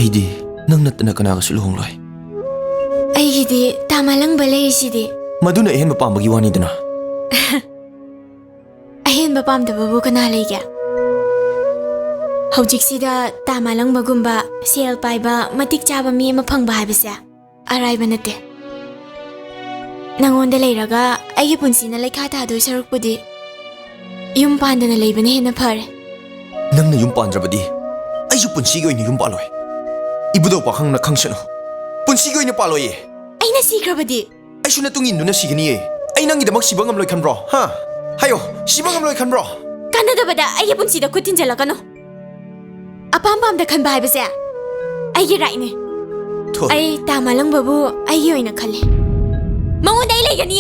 ꯑꯩꯗꯤ ꯅꯪ ꯅꯠꯇꯅ ꯀꯅꯥꯒꯁꯨ ꯂꯨꯍꯣꯡꯂꯣꯏ ꯑꯩꯒꯤꯗꯤ ꯇꯥꯃꯥꯂꯪꯕ ꯂꯩꯔꯤꯁꯤꯗꯤ ꯃꯗꯨꯅ ꯑꯍꯦꯟꯕ ꯄꯥꯝꯕꯒꯤ ꯋꯥꯅꯤꯗꯅ ꯑꯍꯦꯟꯕ ꯄꯥꯝꯗꯕꯕꯨ ꯀꯅꯥ ꯂꯩꯒꯦ ꯍꯧꯖꯤꯛꯁꯤꯗ ꯇꯥꯃꯥꯂꯪꯕꯒꯨꯝꯕ ꯁꯦꯜ ꯄꯥꯏꯕ ꯃꯇꯤꯛ ꯆꯥꯕ ꯃꯤ ꯑꯃ ꯐꯪꯕ ꯍꯥꯏꯕꯁꯦ ꯑꯔꯥꯏꯕ ꯅꯠꯇꯦ ꯅꯪꯉꯣꯟꯗ ꯂꯩꯔꯒ ꯑꯩꯒꯤ ꯄꯨꯟꯁꯤꯅ ꯂꯩꯈꯥ ꯊꯥꯗꯣꯏ ꯁꯔꯨꯛꯄꯨꯗꯤ ꯌꯨꯝ ꯄꯥꯟꯗꯅ ꯂꯩꯕꯅ ꯍꯦꯟꯅ ꯐꯔꯦ ꯅꯪꯅ ꯌꯨꯝ ꯄꯥꯟꯗ꯭ꯔꯕꯗꯤ ꯑꯩꯁꯨ ꯄꯨꯟꯁꯤꯒꯤ ꯑꯣꯏꯅ ꯌꯨꯝ ꯄꯥꯜꯂꯣꯏ ꯏꯕꯨꯙꯧ ꯄꯥꯈꯪꯅ ꯈꯪꯁꯅꯨ ꯄꯨꯟꯁꯤꯒꯤ ꯑꯣꯏꯅ ꯄꯥꯜꯂꯣꯏꯌꯦ ꯑꯩꯅ ꯁꯤꯈ꯭ꯔꯕꯗꯤ ꯑꯩꯁꯨ ꯅꯇꯨꯡ ꯏꯟꯗꯨꯅ ꯁꯤꯒꯅꯤꯌꯦ ꯑꯩ ꯅꯪꯒꯤꯗꯃꯛ ꯁꯤꯕ ꯉꯝꯂꯣꯏ ꯈꯟꯕ꯭ꯔꯣ ꯍꯥ ꯍꯥꯏꯌꯣ ꯁꯤꯕ ꯉꯝꯂꯣꯏ ꯈꯟꯕ꯭ꯔꯣ ꯀꯥꯟꯅꯗꯕꯗ ꯑꯩꯒꯤ ꯄꯨꯟꯁꯤꯗ ꯈꯨꯠ ꯊꯤꯟꯖꯜꯂꯛꯀꯅꯨ ꯑꯄꯥꯝ ꯄꯥꯝꯗ ꯈꯟꯕ ꯍꯥꯏꯕꯁꯦ ꯑꯩꯒꯤ ꯔꯥꯏꯠꯅꯦ ꯑꯩ ꯇꯥꯃꯥꯂꯪꯕꯕꯨ ꯑꯩꯒꯤ ꯑꯣꯏꯅ ꯈꯜꯂꯦ ꯃꯉꯣꯟꯗ ꯑꯩ ꯂꯩꯒꯅꯤ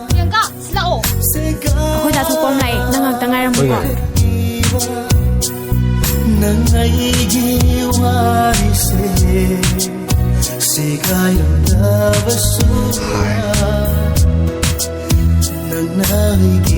ꯄ꯭ꯔꯤꯌꯥꯡꯀꯥ ꯁꯤ ꯂꯥꯛꯑꯣ ꯑꯩꯈꯣꯏ ꯗꯥ ꯊꯣꯛꯄ ꯑꯃ ꯂꯥꯛꯑꯦ ꯅꯪ ꯉꯥꯛꯇꯪ ꯉꯥꯏꯔꯝꯃꯨꯀꯣ Nangaigi warise Sigayang dabasu Nangaigi